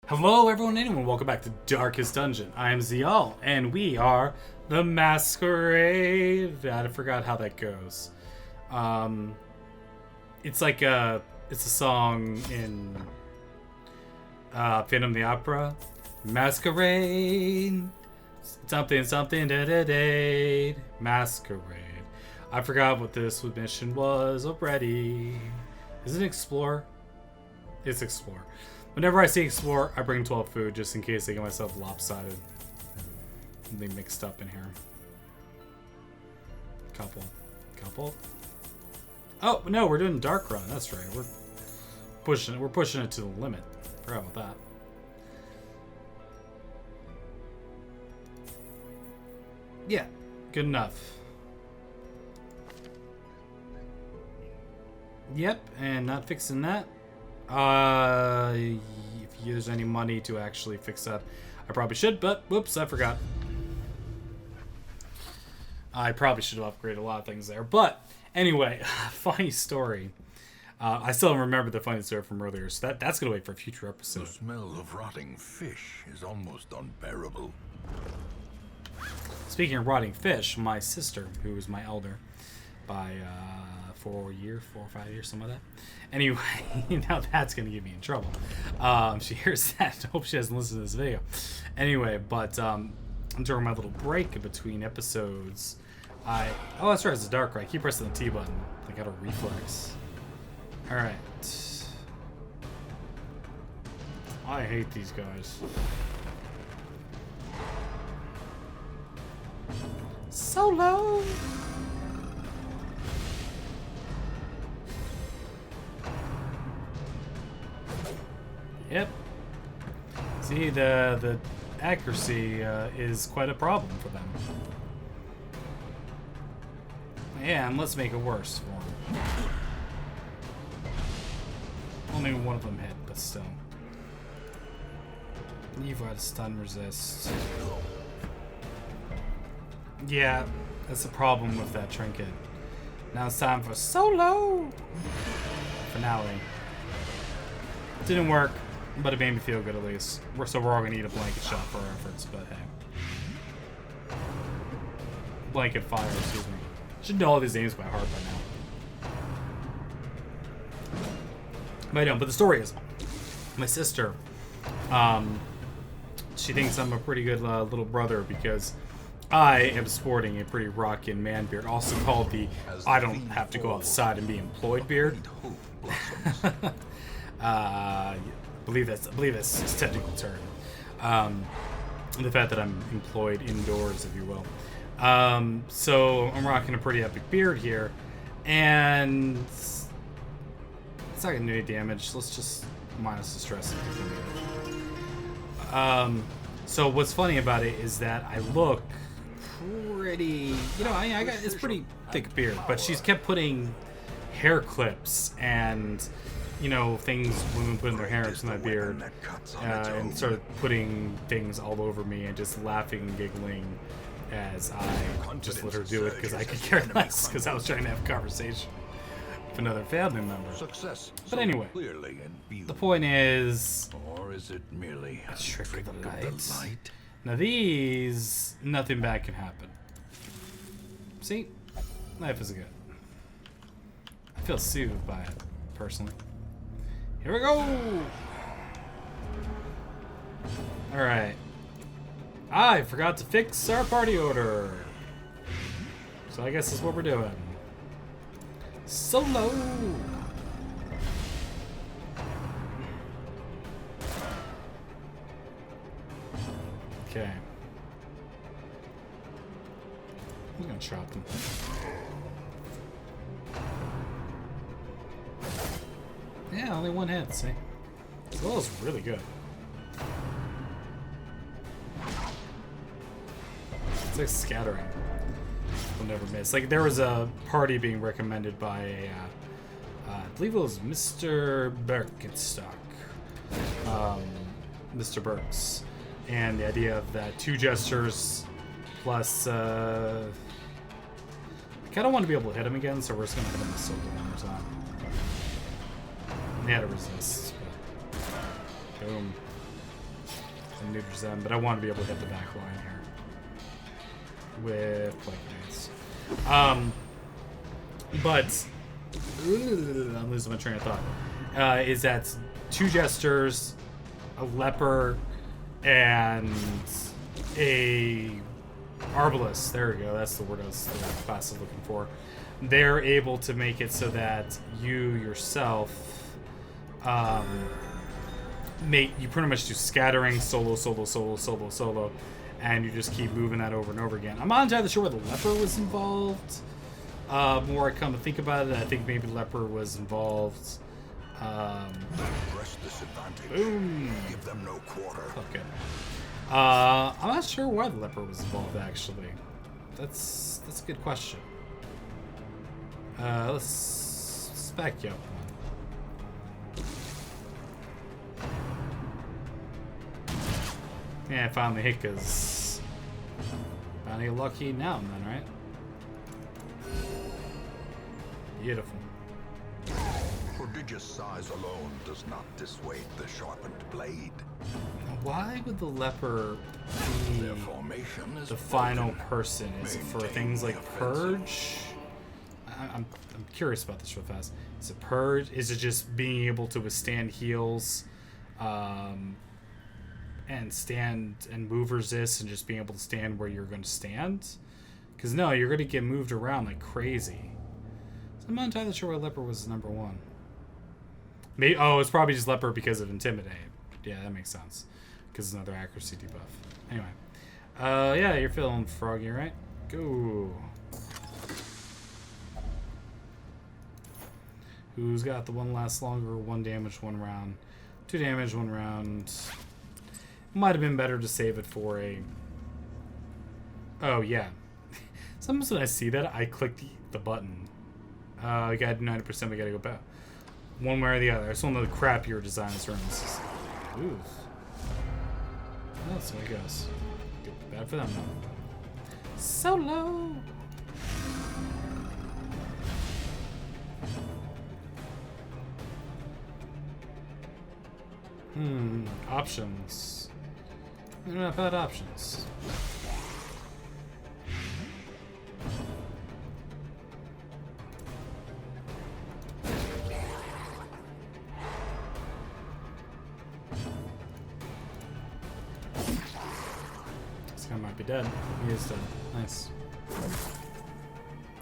Hello everyone and welcome back to Darkest Dungeon. I am Ziyal and we are the Masquerade. I forgot how that goes. It's like it's a song in Phantom of the Opera. Masquerade. Something da da da. Masquerade. I forgot what this mission was already. Is it Explore? It's Explore. Whenever I see Explore, I bring 12 food just in case I get myself lopsided. Something mixed up in here. Couple. Oh no, we're doing Dark Run. That's right. We're pushing it to the limit. Forgot about that. Yeah, good enough. Yep, and not fixing that. If there's any money to actually fix that, I probably should, but whoops, I forgot. I probably should have upgraded a lot of things there, but anyway, funny story. I still don't remember the funny story from earlier, so that's gonna wait for a future episode. The smell of rotting fish is almost unbearable. Speaking of rotting fish, my sister, who is my elder by 4 or 5 years, something like that. Anyway, now that's gonna get me in trouble. She hears that. I hope she doesn't listen to this video. Anyway, but during my little break in between episodes, oh, that's right, it's a dark right. I keep pressing the T button. I got a reflex. All right. I hate these guys. Solo. Yep. See, the accuracy is quite a problem for them. Yeah, and let's make it worse for them. Only one of them hit, but still. You've got a stun resist. Yeah, that's the problem with that trinket. Now it's time for solo finale. Didn't work. But it made me feel good at least. So we're all gonna need a blanket shot for our efforts, but hey. Blanket fire, excuse me. Should know all these names by heart by now. But I don't, but the story is, my sister, she thinks I'm a pretty good little brother because I am sporting a pretty rockin' man beard, also called the I don't have to go outside and be employed beard. I believe that's his technical term. The fact that I'm employed indoors, if you will. So I'm rocking a pretty epic beard here, and it's not gonna do any damage. Let's just minus the stress. So what's funny about it is that I look pretty, I got it's pretty thick beard, but she's kept putting hair clips and things women put in their hair into my beard, and started putting things all over me and just laughing and giggling as I just let her do it because I could care less because I was trying to have a conversation with another family member. But anyway, the point is, or is it merely a trick of the light? Now these, nothing bad can happen. See, life is good. I feel soothed by it, personally. Here we go! Alright. I forgot to fix our party order. So I guess that's what we're doing. Solo! Okay. I'm gonna chop them. Yeah, only one hit, see? This well is really good. It's like scattering. We'll never miss. Like, there was a party being recommended by a, I believe it was Mr. Birkenstock. Mr. Burks. And the idea of that 2 gestures plus, I kind of want to be able to hit him again, so we're just going to hit him with solo one more time. They had to resist. Boom. and neuters them, but I want to be able to get the back line here with plague grenades. But I'm losing my train of thought. Is that 2 jesters, a leper, and a arbalist. There we go. That's the word the class is looking for. They're able to make it so that you yourself, you pretty much do scattering, solo, and you just keep moving that over and over again. I'm not entirely sure where the leper was involved. More I come to think about it, I think maybe leper was involved. Press this advantage. Boom. Give them no quarter. Okay. I'm not sure why the leper was involved, actually. That's a good question. Let's back you up one. Yeah, finally hit, because finally lucky now and then, right? Beautiful. Prodigious size alone does not dissuade the sharpened blade. Why would the leper Their be formation is the final broken. person? Is it for Maintain things the like offensive. purge? I'm curious about this real fast. Is it purge? Is it just being able to withstand heals, and stand and move resist, and just being able to stand where you're going to stand? Because no, you're going to get moved around like crazy. So I'm not entirely sure why leper was number 1. Maybe it's probably just leper because of intimidate. Yeah, that makes sense. Because it's another accuracy debuff. Anyway, yeah, you're feeling froggy, right? Go. Who's got the 1 lasts longer? 1 damage, 1 round. 2 damage, 1 round. Might have been better to save it for a... Oh, yeah. Sometimes when I see that, I click the button. We got 90%, we gotta go back. One way or the other. It's one of the crappier designs rooms. Ooh. Oh, so it goes. Bad for them, though. Solo! Options. They're not bad options. This guy might be dead. He is dead. Nice.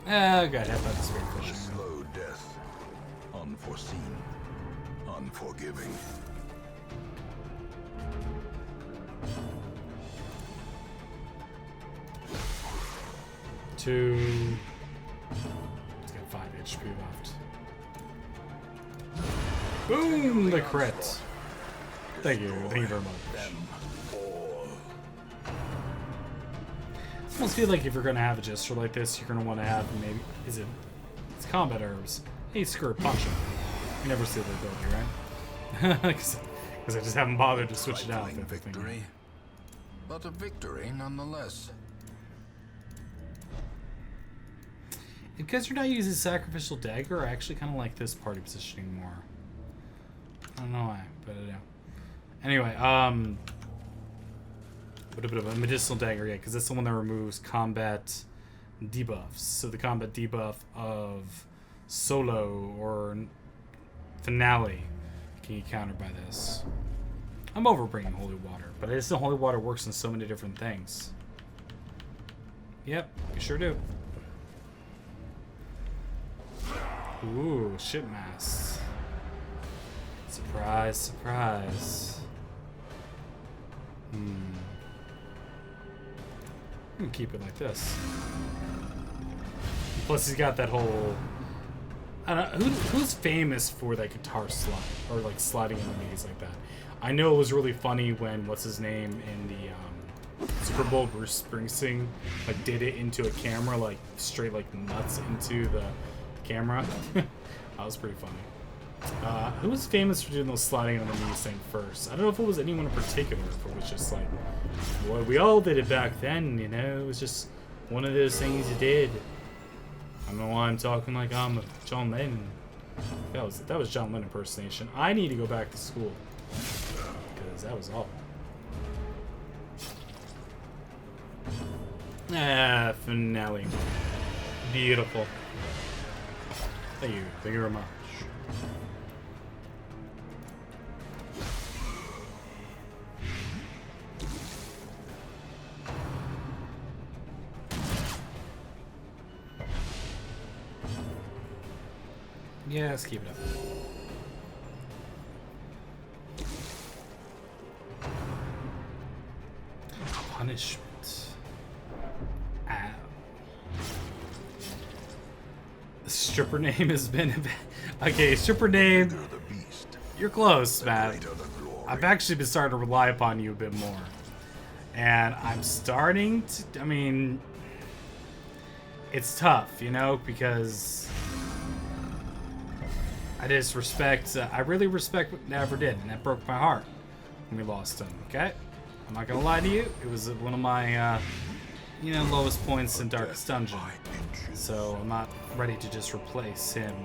Oh god, head by the spirit A fishing. slow death. Unforeseen. Unforgiving. Two. He's got 5 HP left. Boom! The crit. Thank you very much. Them all. I almost feel like if you're gonna have a gesture like this, you're gonna want to have maybe it's combat herbs. Hey, screw it, punch him. You never see the ability, right? Because I just haven't bothered to switch it out. Trifling victory, but a victory nonetheless. Because you're not using sacrificial dagger, I actually kind of like this party positioning more. I don't know why, but I do. Anyway, a medicinal dagger, yeah, because that's the one that removes combat debuffs. So the combat debuff of solo or finale can be countered by this. I'm overbringing holy water, but I just know holy water works in so many different things. Yep, you sure do. Ooh, ship mask. Surprise, surprise. I'm gonna keep it like this. Plus, he's got that whole. I don't know who's famous for that guitar slide or like sliding in the knees like that. I know it was really funny when what's his name in the Super Bowl, Bruce Springsteen, like did it into a camera, like straight like nuts into the camera. That was pretty funny. Who was famous for doing those sliding on the knees thing first? I don't know if it was anyone in particular, if it was just like, well, we all did it back then, you know? It was just one of those things you did. I don't know why I'm talking like I'm John Lennon. That was John Lennon impersonation. I need to go back to school because that was awful. Ah, finale. Beautiful. Thank you. Thank you very much. Yeah, let's keep it up. Punishment. Ow. Stripper name has been... Okay, stripper name... You're close, man. I've actually been starting to rely upon you a bit more. And I'm starting to... I mean... It's tough, you know, because... I just respect... I really respect what Never did, and that broke my heart when we lost him, okay? I'm not gonna lie to you. It was one of my, you know, lowest points in Darkest Dungeon. So I'm not ready to just replace him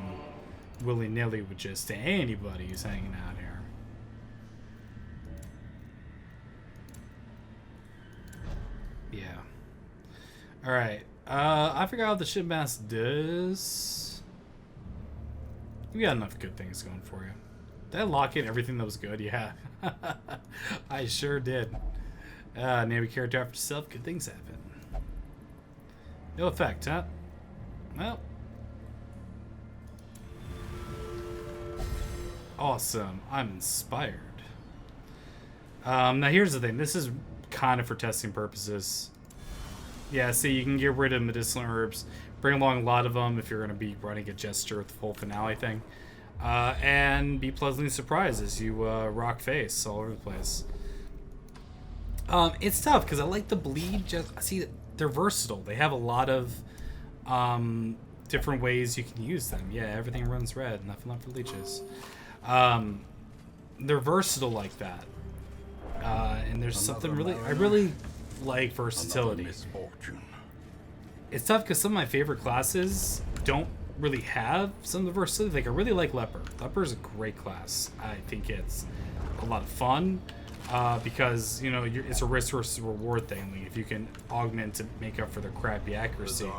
willy-nilly with just anybody who's hanging out here. Yeah. Alright. I forgot what the shipmaster does. You got enough good things going for you. Did I lock in everything that was good? Yeah. I sure did. Name a character after yourself. Good things happen. No effect, huh? Well. Awesome. I'm inspired. Now here's the thing. This is kind of for testing purposes. Yeah, see, you can get rid of medicinal herbs. Bring along a lot of them if you're going to be running a gesture with the full finale thing. And be pleasantly surprised as you rock face all over the place. It's tough because I like the bleed. See, they're versatile. They have a lot of different ways you can use them. Yeah, everything runs red. Nothing left for leeches. They're versatile like that. And there's something really... I really like versatility. It's tough because some of my favorite classes don't really have some of the versatility. Like, I really like Leper. Leper is a great class. I think it's a lot of fun because, you know, it's a risk versus reward thing. Like, if you can augment to make up for their crappy accuracy,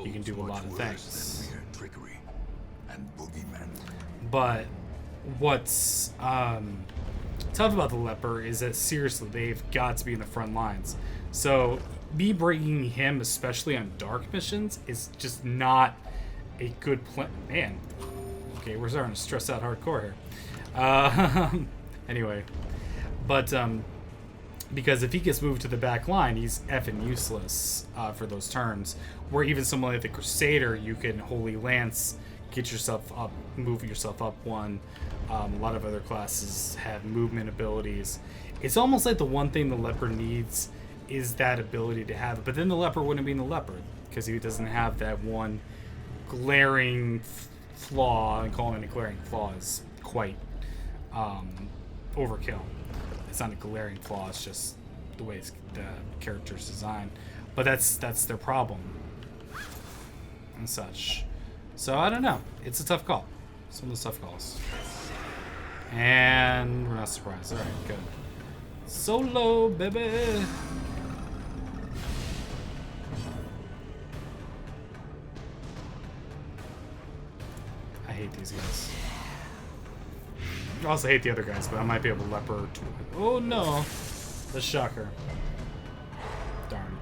you can do a lot of things. But what's tough about the Leper is that, seriously, they've got to be in the front lines. So me bringing him, especially on dark missions, is just not a good plan. Man, okay, we're starting to stress out hardcore here. Anyway, but because if he gets moved to the back line, he's effing useless for those turns. Where even someone like the Crusader, you can Holy Lance, get yourself up, move yourself up one. A lot of other classes have movement abilities. It's almost like the one thing the Leper needs is that ability to have it. But then the Leper wouldn't be the Leper because he doesn't have that one glaring flaw, and calling it a glaring flaw is quite overkill. It's not a glaring flaw, it's just the way the character's designed. But that's their problem and such. So I don't know. It's a tough call. Some of the tough calls. And we're not surprised. Alright, good. Solo, baby! I hate these guys. I also hate the other guys, but I might be able to Leper to... Oh no! The shocker. Darn.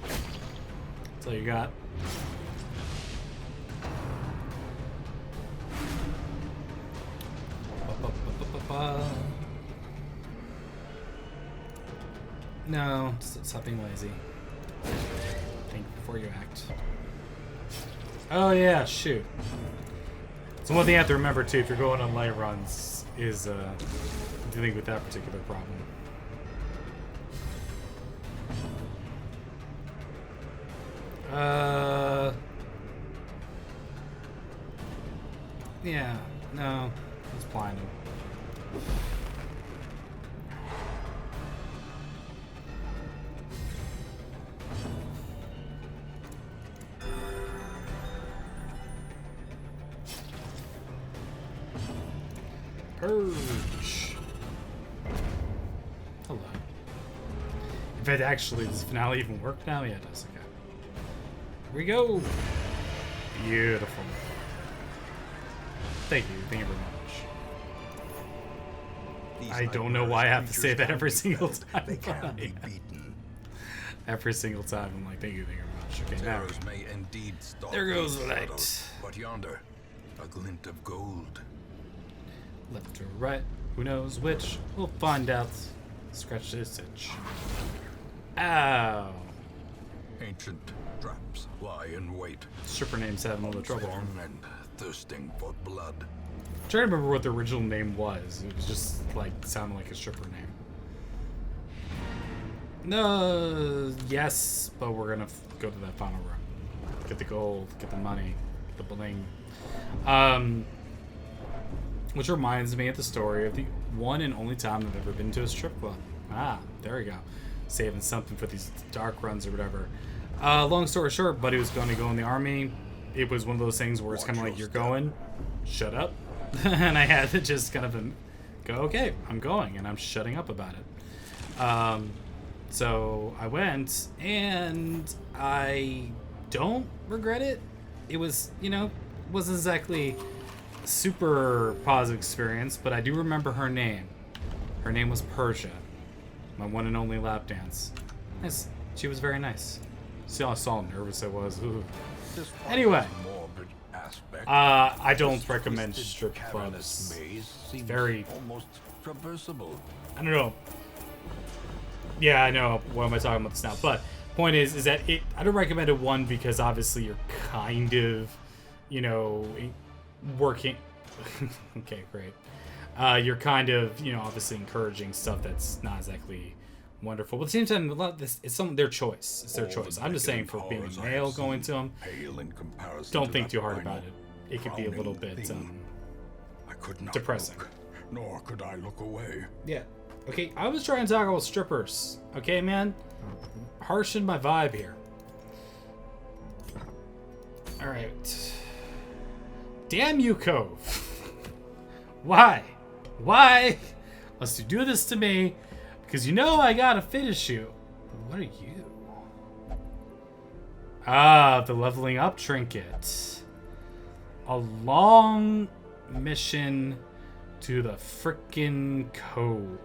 That's all you got. No, stop being lazy. Think before you act. Oh yeah, shoot. So one thing you have to remember too, if you're going on light runs, is dealing with that particular problem. Yeah, no, it's blinding. Purge. Hello. bet actually, does finale even work now? Yeah, it does. Okay. Here we go. Beautiful. Thank you. Thank you very much. I don't know why I have to say that every single time. They can be beaten. Every single time, I'm like, thank you very much. Okay, now. Terrors may indeed stalk There goes these the light. shadows, but yonder, a glint of gold. Left or right, who knows which? We'll find out. Scratch this itch. Ow. Ancient traps lie in wait, Stripper name's having a little trouble. born and thirsting for blood. I'm trying to remember what the original name was. It was just like sounded like a stripper name. No, yes, but we're gonna go to that final room. Get the gold, get the money, get the bling. Which reminds me of the story of the one and only time I've ever been to a strip club. Ah, there we go. Saving something for these dark runs or whatever. Long story short, buddy was going to go in the army. It was one of those things where it's kind of like, you're going, shut up. And I had to just kind of go, okay, I'm going, and I'm shutting up about it. So I went, and I don't regret it. It was, you know, wasn't exactly super positive experience, but I do remember her name. Her name was Persia, my one and only lap dance. Yes, she was very nice. See how nervous I was. Ooh. Anyway, I don't recommend strip clubs. It's very almost traversable. I don't know. Yeah, I know. Why am I talking about this now? But point is that I don't recommend it, one, because obviously you're kind of, you know, working. Okay, great. You're kind of, you know, obviously encouraging stuff that's not exactly wonderful. But at the same time, a lot of this, it's their choice. It's their choice. I'm just saying, for being a male going to them, don't think too hard about it. It could be a little bit depressing. Nor could I look away. Yeah. Okay, I was trying to talk about strippers. Okay, man? Harshen my vibe here. Alright. Damn you, Cove. Why? Why must you do this to me? Because you know I gotta finish you. What are you? Ah, the leveling up trinket. A long mission to the frickin' Cove.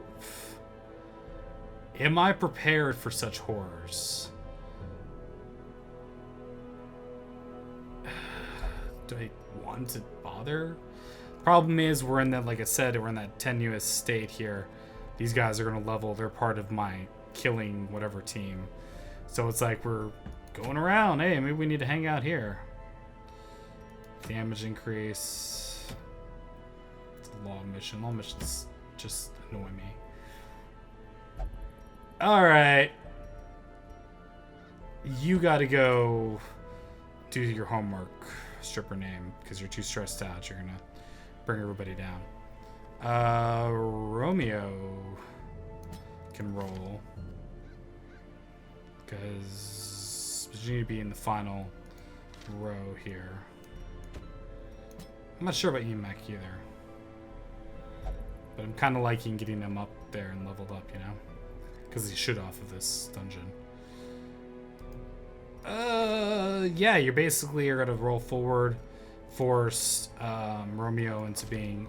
Am I prepared for such horrors? Do I want to bother? Problem is, we're in that, like I said, we're in that tenuous state here. These guys are going to level. They're part of my killing whatever team. So it's like we're going around. Hey, maybe we need to hang out here. Damage increase. It's a long mission. Long missions just annoy me. Alright. You gotta go do your homework, stripper name, because you're too stressed out. You're gonna bring everybody down. Romeo can roll. Because you need to be in the final row here. I'm not sure about Emek either. But I'm kind of liking getting them up there and leveled up, you know? Because he should off of this dungeon. Yeah, you're basically going to roll forward, force Romeo into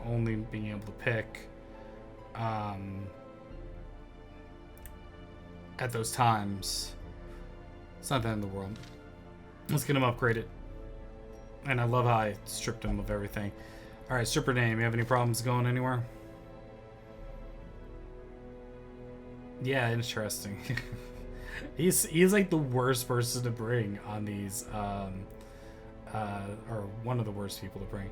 only being able to pick at those times. It's not the end of the world. Let's get him upgraded. And I love how I stripped him of everything. Alright, stripper name, you have any problems going anywhere? Yeah, interesting. he's like the worst person to bring on these, or one of the worst people to bring.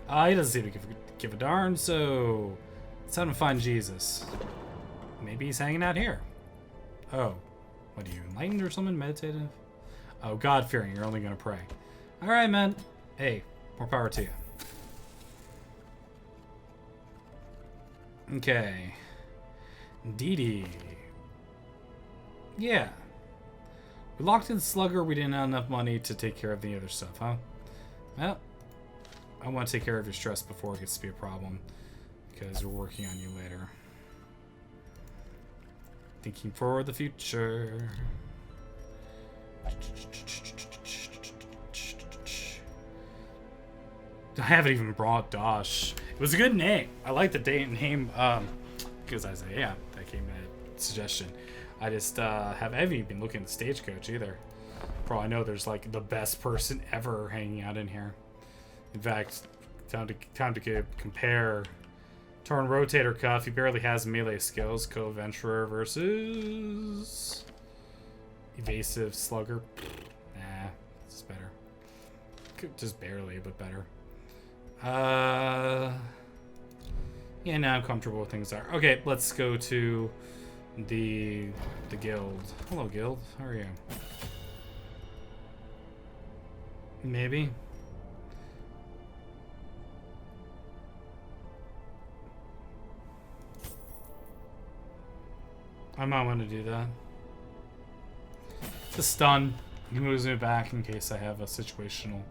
He doesn't seem to give a darn, so it's time to find Jesus. Maybe he's hanging out here. Oh, what are you, enlightened or something? Meditative? Oh, God-fearing, you're only gonna pray. Alright, man. Hey, more power to you. Okay. Dee. Yeah. We locked in Slugger, we didn't have enough money to take care of the other stuff, huh? Well, I want to take care of your stress before it gets to be a problem, because we're working on you later. Thinking for the future. I haven't even brought Dosh. It was a good name. I like the name. Because I say, yeah, that came a suggestion. I just haven't even been looking at the stagecoach either. For all I know, there's like the best person ever hanging out in here. In fact, time to compare. Torn Rotator Cuff. He barely has melee skills. Co-Venturer versus Evasive Slugger. Nah, it's better. Just barely, but better. Yeah, now I'm comfortable with things there. Okay, let's go to the guild. Hello, guild. How are you? Maybe. I might want to do that. The stun. He moves me back in case I have a situational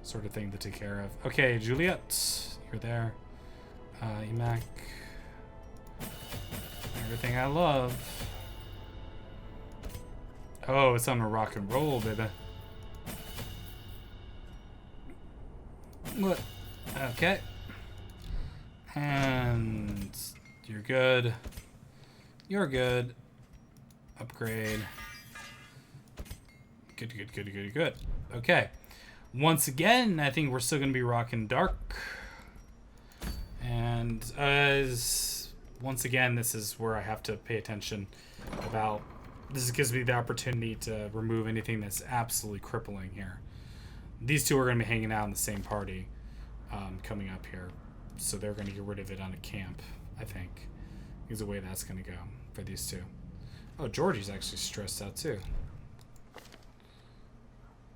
sort of thing to take care of. Okay, Juliet, you're there. Emac. Everything I love. Oh, it's on a rock and roll, baby. What? Okay. And you're good. You're good. Upgrade. Good. Okay. Once again, I think we're still going to be rocking dark. And once again, this is where I have to pay attention about... This gives me the opportunity to remove anything that's absolutely crippling here. These two are going to be hanging out in the same party coming up here. So they're going to get rid of it on a camp, I think. Is the way that's going to go for these two. Oh, Georgie's actually stressed out too.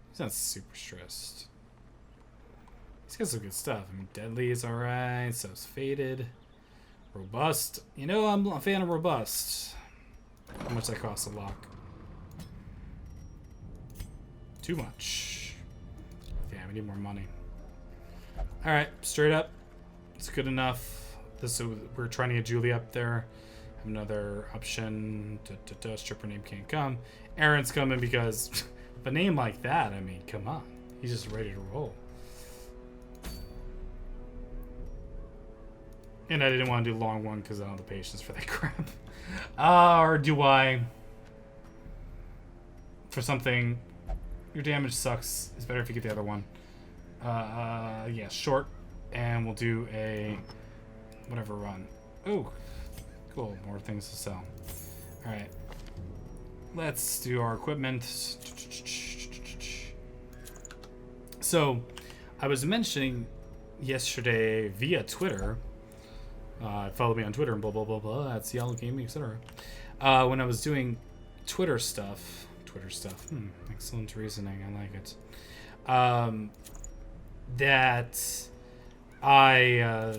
He's not super stressed. He's got some good stuff. I mean, Deadly is alright. So is Faded. Robust. You know, I'm a fan of Robust. How much that costs a lock? Too much. Yeah, we need more money. Alright, straight up. It's good enough. We're trying to get Julie up there. Have another option. Stripper name can't come. Aaron's coming because a name like that, I mean, come on. He's just ready to roll. And I didn't want to do a long one because I don't have the patience for that crap. Or do I? For something, your damage sucks. It's better if you get the other one. Yeah, short. And we'll do a whatever run. Oh, cool. More things to sell. Alright. Let's do our equipment. So, I was mentioning yesterday via Twitter. Follow me on Twitter and blah, blah, blah, blah. That's Ziyal Gaming, etc. When I was doing Twitter stuff. Excellent reasoning. I like it. That I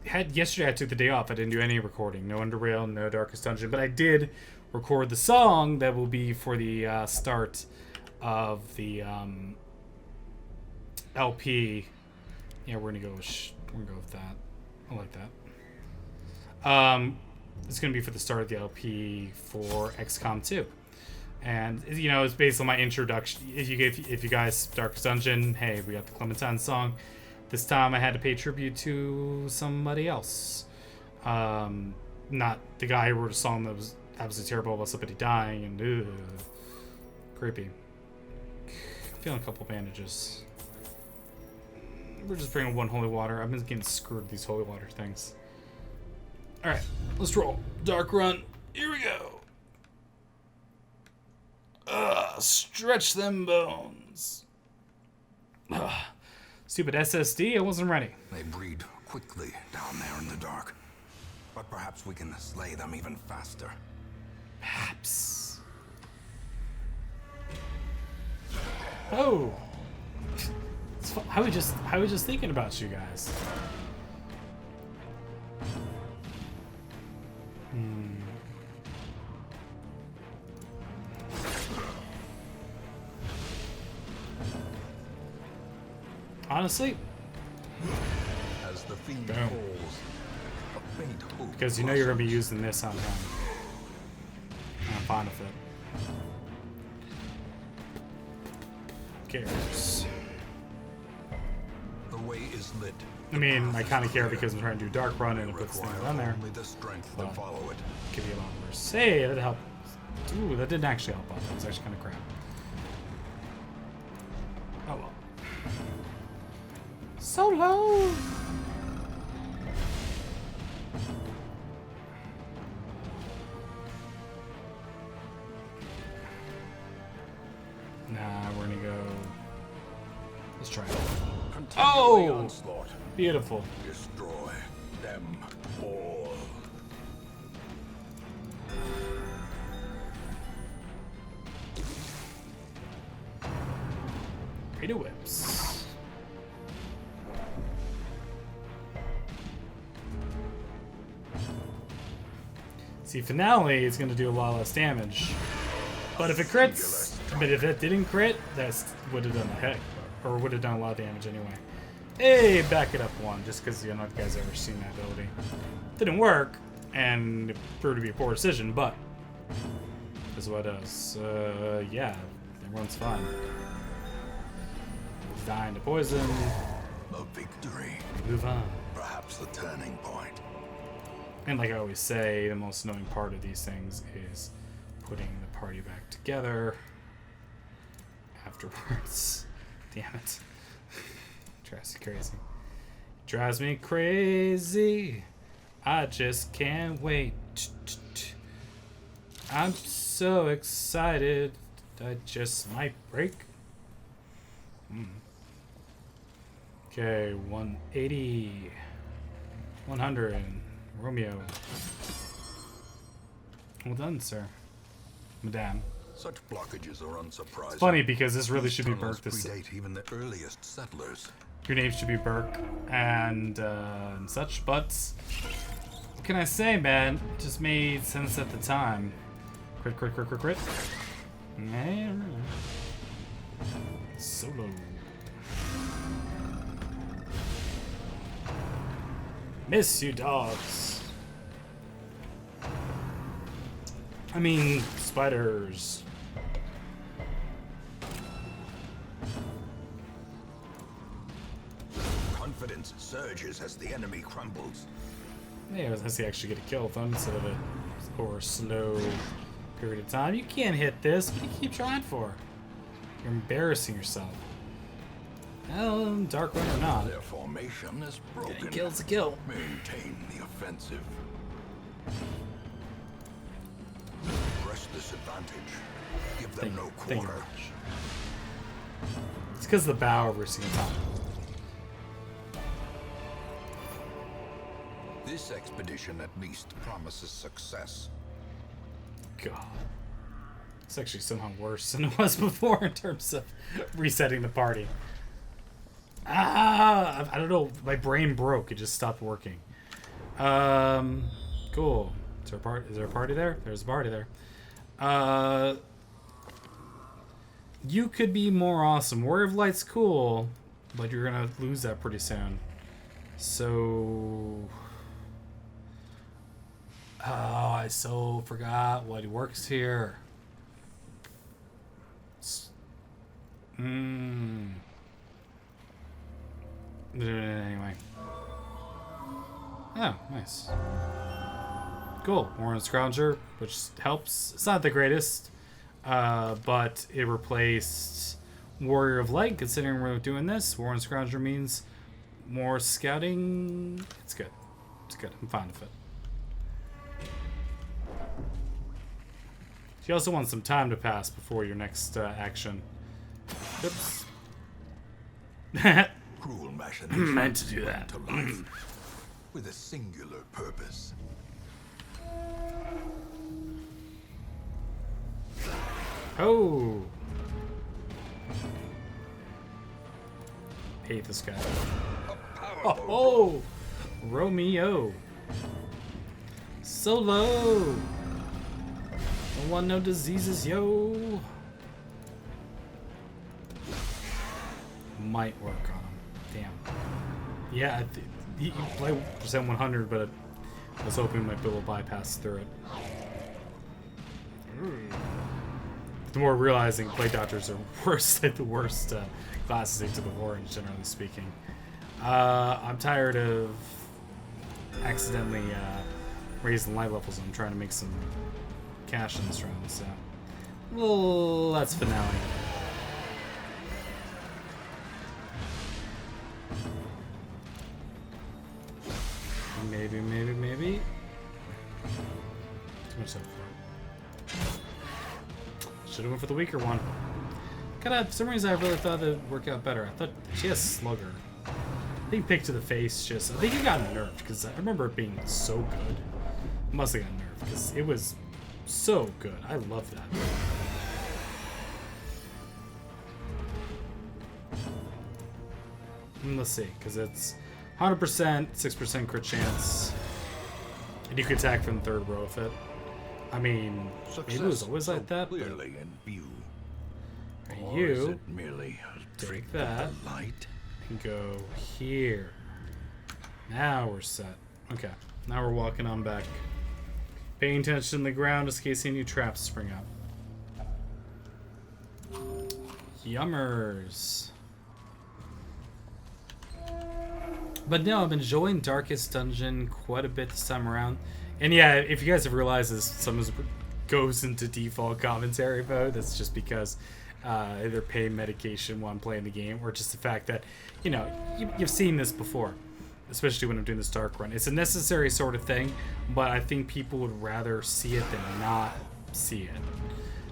had yesterday. I took the day off. I didn't do any recording. No Underrail, no Darkest Dungeon. But I did record the song that will be for the start of the LP. Yeah, we're gonna go with that. I like that. It's gonna be for the start of the LP for XCOM 2. And you know, it's based on my introduction. If you guys Darkest Dungeon, hey, we got the Clementine song. This time I had to pay tribute to somebody else. Not the guy who wrote a song that was absolutely terrible about somebody dying and creepy. Feeling a couple bandages. We're just bringing one holy water. I've been getting screwed with these holy water things. Alright, let's roll. Dark run. Here we go. Stretch them bones. Stupid SSD, I wasn't ready. They breed quickly down there in the dark. But perhaps we can slay them even faster. Perhaps. Oh. I was just thinking about you guys. Honestly, as the fiend falls, a faint hope because you know you're gonna be using this on him. fine with it. Cares. The way is lit. I mean, I kind of care because I'm trying to do dark run and it puts Require things on there. only the strength to But follow it. Could be a lot worse. Hey, that helped. Ooh, that didn't actually help out. That was actually kind of crap. Oh well. So low. Nah, we're gonna go. Let's try it. Continue Oh! the onslaught. Beautiful. Destroy them all. Rita whips. See, finale is going to do a lot less damage. But if it crits, but if it didn't crit, that would have done a heck, or would have done a lot of damage anyway. Hey, back it up one, just because you know if you guys ever seen that ability. Didn't work, and it proved to be a poor decision, but this is what it does. Yeah, everyone's fine. Dying to poison. A victory. Move on. Perhaps the turning point. And like I always say, the most annoying part of these things is putting the party back together afterwards. Damn it. Drives me crazy. Drives me crazy. I just can't wait. I'm so excited. I just might break. Okay, 180. 100. Romeo. Well done, sir. Madame. Such blockages are unsurprising. It's funny because this really should be Tunnels Burke. This, predate even the earliest settlers. your name should be Burke and such, but what can I say, man? It just made sense at the time. Crit, crit, crit, crit, crit. Yeah. Solo. Miss you, dogs. I mean, spiders. Confidence surges as the enemy crumbles. Yeah, unless you actually get a kill with them instead of a slow period of time. You can't hit this. What do you keep trying for? You're embarrassing yourself. Well, dark run or not. Their formation is broken. A kill's a kill. Maintain the offensive. Press this advantage. Give them no Thank you quarter. very much. It's because the bow over seeing top. This expedition at least promises success. God. It's actually somehow worse than it was before in terms of resetting the party. I don't know. My brain broke. It just stopped working. Cool. Is there a party there? There's a party there. You could be more awesome. Warrior of Light's cool, but you're gonna lose that pretty soon. So... Oh, I so forgot what works here. Anyway. Oh, nice. Cool. Warren Scrounger, which helps. It's not the greatest, but it replaced Warrior of Light. Considering we're doing this, Warren Scrounger means more scouting. It's good. It's good. I'm fine with it. She also wants some time to pass before your next action. Oops. Cruel machination Meant to do that. to life with a singular purpose. Oh. Hate this guy. Oh, Romeo. Solo. Don't want no diseases, yo. Might work on him. Damn. Yeah, you play percent 100, but I was hoping my bill will bypass through it. The more realizing plague doctors are worse at the worst classes into the orange, generally speaking. I'm tired of accidentally raising light levels. I'm trying to make some cash in this round, so well, let's finale. Maybe. Too much so far. Should have went for the weaker one. For some reason, I really thought it would work out better. I thought she has Slugger. I think pick to the face just. I think it got nerfed because I remember it being so good. It must have got nerfed because it was so good. I love that. Let's see, because it's 100%, 6% crit chance, and you can attack from the third row with it. I mean, maybe it was always like that. Clearly in view. You merely take that light and go here. Now we're set. Okay, now we're walking on back. Paying attention to the ground just in case any new traps spring up. Yummers. But no, I'm enjoying Darkest Dungeon quite a bit this time around. And yeah, if you guys have realized this, sometimes goes into default commentary mode, that's just because either pain medication while I'm playing the game, or just the fact that, you know, you've seen this before, especially when I'm doing this dark run. It's a necessary sort of thing, but I think people would rather see it than not see it.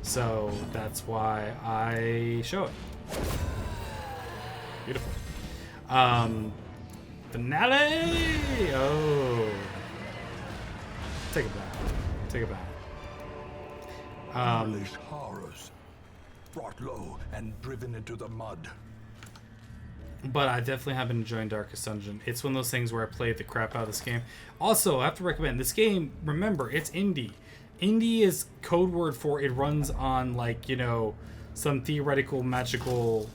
So that's why I show it. Beautiful. Finale! Oh. Take it back. Take it back. Unleashed horrors, brought low and driven into the mud. But I definitely have been enjoying Darkest Dungeon. It's one of those things where I played the crap out of this game. Also, I have to recommend this game. Remember, it's indie. Indie is code word for it runs on, like, you know, some theoretical magical.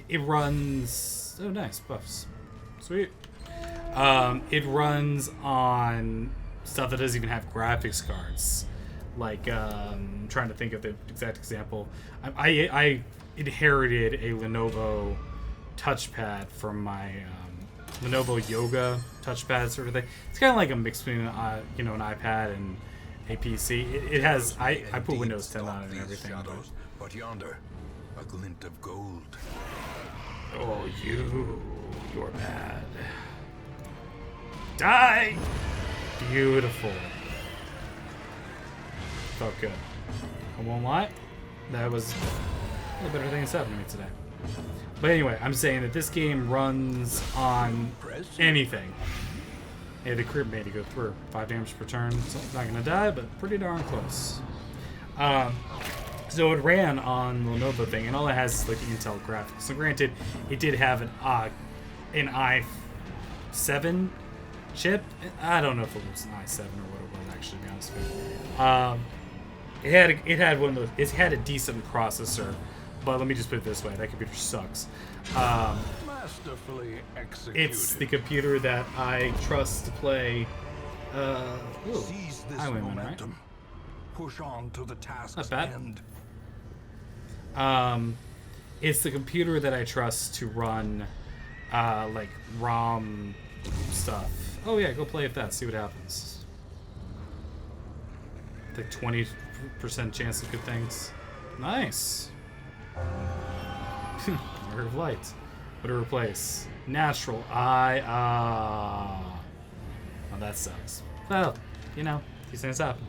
It runs. Oh, nice buffs. Sweet. It runs on stuff that doesn't even have graphics cards. Like, I'm trying to think of the exact example. I inherited a Lenovo touchpad from my Lenovo Yoga touchpad sort of thing. It's kind of like a mix between you know, an iPad and a PC. It has I put Windows 10 on it and everything. But yonder, a glint of gold. Oh, you're bad. Die! Beautiful. Felt good. I won't lie. That was one of the better things that happened to me today. But anyway, I'm saying that this game runs on anything. Hey, the crit made it go through. 5 damage per turn. So not gonna die, but pretty darn close. So it ran on the Lenovo thing, and all it has is like Intel graphics. So granted, it did have an i7 chip. I don't know if it was an i7 or what it was actually, to be honest with you. It had one of those. It had a decent processor, but let me just put it this way: that computer sucks. Masterfully executed. It's the computer that I trust to play. Seize this momentum. Right? Push on to the task's end. It's the computer that I trust to run, like ROM stuff. Oh yeah, go play with that. See what happens. Like 20% chance of good things. Nice. Mirror of Light. What to replace? Natural eye. Oh, that sucks. Well, you know, these things happen.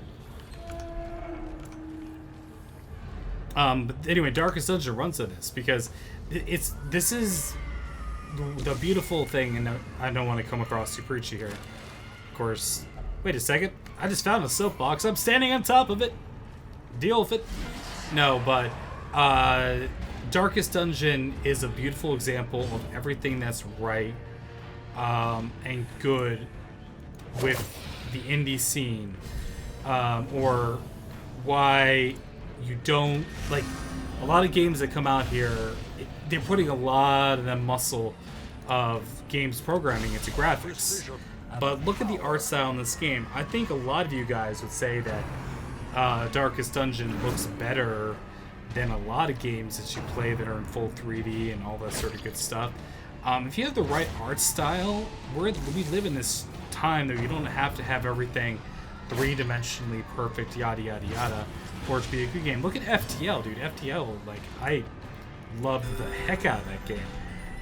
But anyway, Darkest Dungeon runs to this because this is the beautiful thing, and I don't want to come across too preachy here. Of course, wait a second. I just found a soapbox. I'm standing on top of it. Deal with it. No, but Darkest Dungeon is a beautiful example of everything that's right and good with the indie scene, or why you don't like a lot of games that come out here. They're putting a lot of the muscle of games programming into graphics, but look at the art style in this game. I think a lot of you guys would say that Darkest Dungeon looks better than a lot of games that you play that are in full 3D and all that sort of good stuff. If you have the right art style, we live in this time that you don't have to have everything three-dimensionally perfect, yada yada yada, for it to be a good game. Look at FTL, dude. FTL, like, I love the heck out of that game.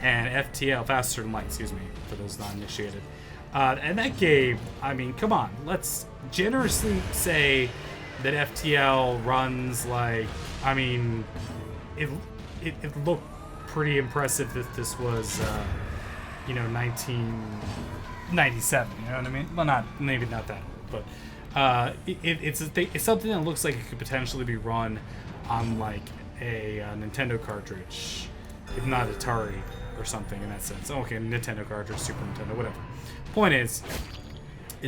And FTL, Faster Than Light, excuse me, for those non-initiated. And that game, I mean, come on, let's generously say that FTL runs like, I mean, it looked pretty impressive if this was, 1997, you know what I mean? Well, maybe not that old, but it's something that looks like it could potentially be run on like a Nintendo cartridge, if not Atari or something in that sense. Okay, Nintendo cartridge, Super Nintendo, whatever. Point is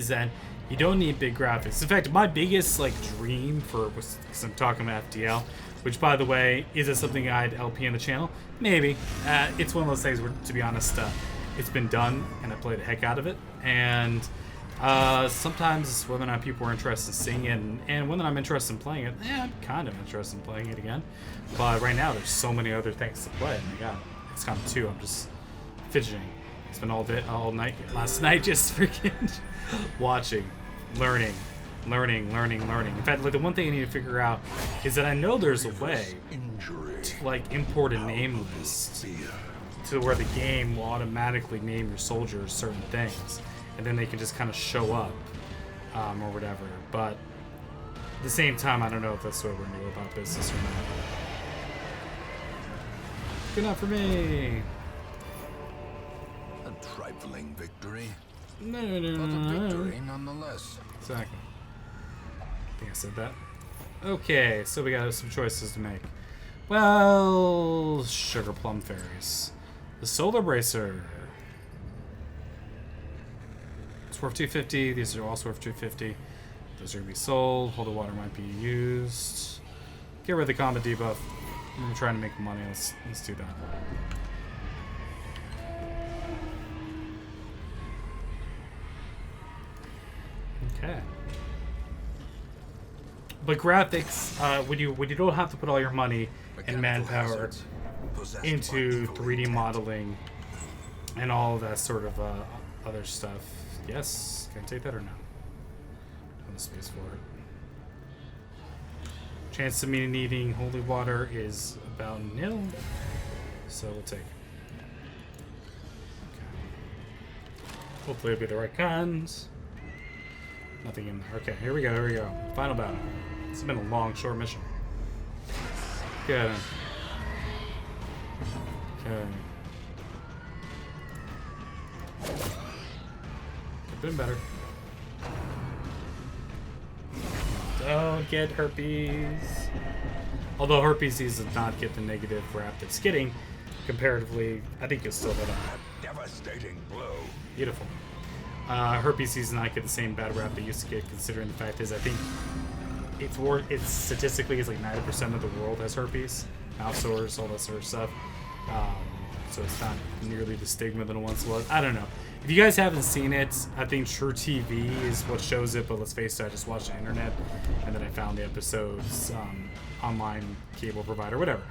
that you don't need big graphics. In fact, my biggest like dream because I'm talking about FTL, which by the way, is it something I'd LP on the channel? Maybe. It's one of those things where, to be honest, it's been done and I played the heck out of it. And sometimes whether or not people are interested in seeing it and whether I'm interested in playing it, I'm kind of interested in playing it again. But right now, there's so many other things to play. My God, XCOM 2, I'm just fidgeting. It's been all night, last night, just freaking watching, learning. In fact, like the one thing I need to figure out is that I know there's a way to like import a name list to where the game will automatically name your soldiers certain things, and then they can just kind of show up or whatever. But at the same time, I don't know if that's what we're new about business or not. Good enough for me. A trifling victory. No. But a victory nonetheless. Exactly. I think I said that. Okay, so we got some choices to make. Well, sugar plum fairies. The solar bracer. It's worth 250. These are also worth 250. Those are gonna be sold. Holy water might be used. Get rid of the combat debuff. I'm trying to make money. Let's do that. Okay. But graphics, when you don't have to put all your money and manpower into 3D modeling and all of that sort of other stuff. Yes, can I take that or no? On the space for it. Chance of me needing holy water is about nil, so we'll take it. Okay. Hopefully it'll be the right kinds. Nothing in there. Okay, here we go. Final battle. It's been a long, short mission. Good. Okay. Could been better. Don't get herpes. Although herpes does not get the negative rap that's getting, comparatively, I think you'll still get a devastating blow. Beautiful. Herpes does not get the same bad rap they used to get, considering the fact is I think it's statistically it's like 90% of the world has herpes, mouth sores, all that sort of stuff. So it's not nearly the stigma that it once was. I don't know. If you guys haven't seen it, I think True TV is what shows it, but let's face it, I just watched the internet and then I found the episodes online cable provider, whatever.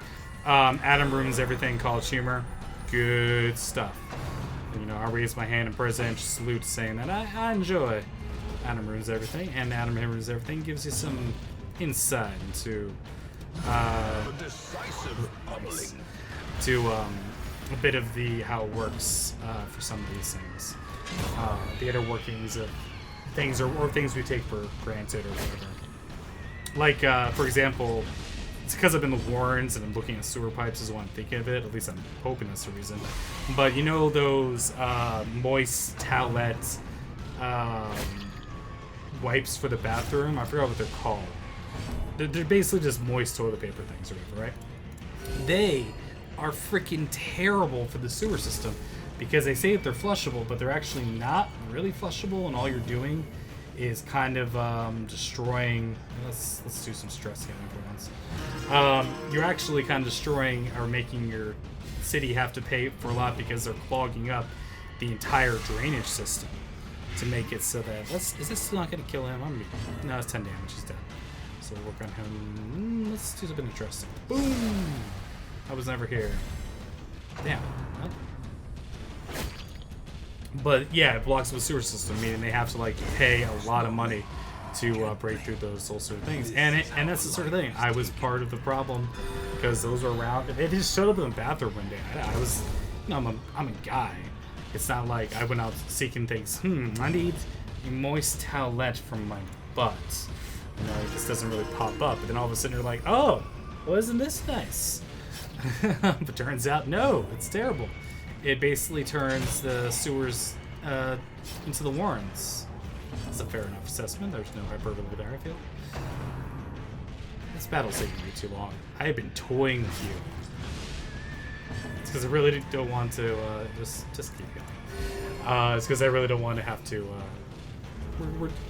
Adam Ruins Everything, College Humor, good stuff. You know, I raise my hand in presidential salute saying that I enjoy Adam Ruins Everything, and Adam Ruins Everything gives you some insight into a bit of how it works for some of these things, the inner workings of things or things we take for granted or whatever. Like for example, it's because I've been the Warrens and I'm looking at sewer pipes is what I'm thinking of it. At least I'm hoping that's the reason. But you know those moist towelette wipes for the bathroom? I forgot what they're called. They're basically just moist toilet paper things or whatever, right? They are freaking terrible for the sewer system because they say that they're flushable, but they're actually not really flushable, and all you're doing is kind of destroying. Let's do some stress healing for once. You're actually kind of destroying or making your city have to pay for a lot because they're clogging up the entire drainage system to make it so that is this still not going to kill him? No, it's 10 damage. He's dead. So we'll work on him. Let's do something interesting. Boom! I was never here. Damn. Well. But yeah, it blocks the sewer system, meaning they have to like pay a lot of money to break through those sort of things. And that's the sort of thing. I was part of the problem because those were around. They just showed up in the bathroom one day. I was, I'm a guy. It's not like I went out seeking things. I need a moist towelette from my butt. You know, this doesn't really pop up. But then all of a sudden you're like, oh, well, isn't this nice? But turns out, no, it's terrible. It basically turns the sewers into the Warrens. That's a fair enough assessment. There's no hyperbole there, I feel. This battle's taking me too long. I have been toying with you. It's because I really don't want to just keep going. It's because I really don't want to have to.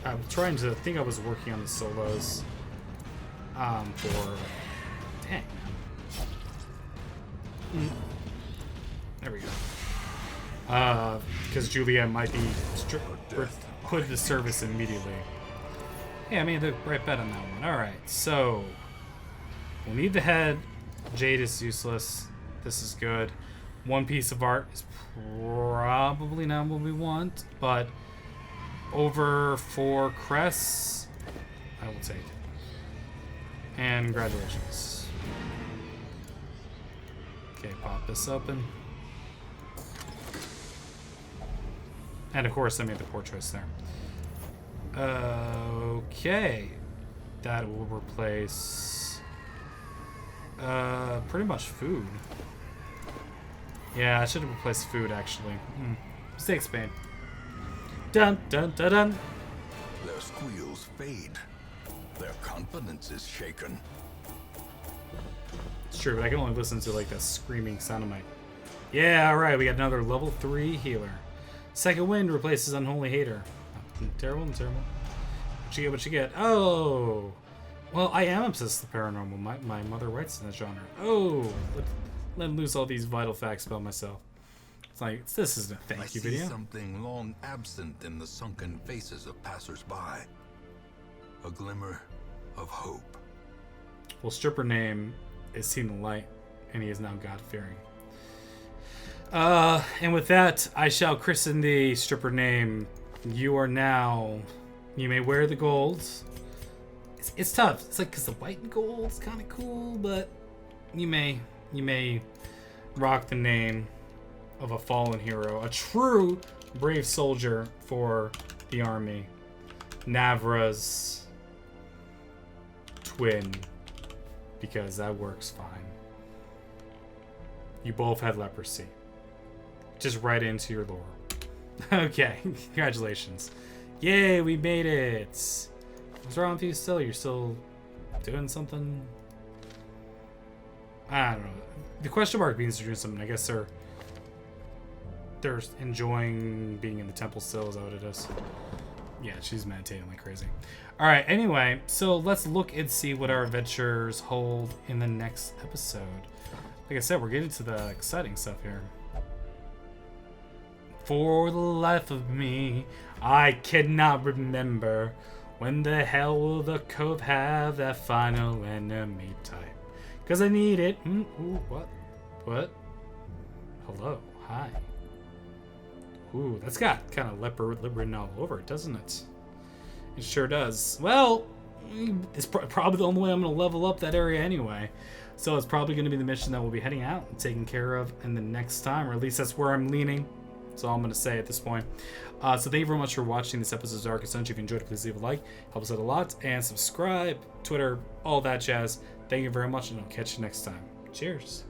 I'm trying to think. I was working on the solos. For dang. There we go. Because Julia might be put into service immediately. Yeah, I made the right bet on that one. Alright, so we'll need the head. Jade is useless. This is good. One piece of art is probably not what we want, but over 4 crests, I will take it. And congratulations. Okay, pop this open. And of course I made the poor choice there. Okay. That will replace pretty much food. Yeah, I should have replaced food actually. Mistakes made. Dun dun dun dun. Their squeals fade. Their confidence is shaken. It's true, but I can only listen to like that screaming sound of my. Yeah, alright, we got another level 3 healer. Second wind replaces unholy hater. Terrible. What you get? Oh! Well, I am obsessed with the paranormal. My mother writes in that genre. Oh! Let loose all these vital facts about myself. It's like, this isn't a thank you video. I see something long absent in the sunken faces of passers-by. A glimmer of hope. Well, stripper name is seen the light, and he is now God-fearing. And with that, I shall christen the stripper name. You are now. You may wear the gold. It's tough. It's like because the white and gold is kind of cool, but you may rock the name of a fallen hero, a true brave soldier for the army, Navra's twin, because that works fine. You both had leprosy. Just right into your lore. Okay, congratulations. Yay, we made it. What's wrong with you still? You're still doing something? I don't know. The question mark means they're doing something. I guess they're enjoying being in the temple still. Is that what it is? Yeah, she's meditating like crazy. Alright, anyway, so let's look and see what our adventures hold in the next episode. Like I said, we're getting to the exciting stuff here. For the life of me, I cannot remember when the hell will the cove have that final enemy type. Cause I need it. Ooh, what? Hello, hi. Ooh, that's got kind of leopard written all over it, doesn't it? It sure does. Well, it's probably the only way I'm going to level up that area anyway. So it's probably going to be the mission that we'll be heading out and taking care of in the next time, or at least that's where I'm leaning. That's all I'm going to say at this point. So thank you very much for watching this episode of Darkest Dungeon. If you enjoyed it, please leave a like. Helps out a lot. And subscribe, Twitter, all that jazz. Thank you very much, and I'll catch you next time. Cheers.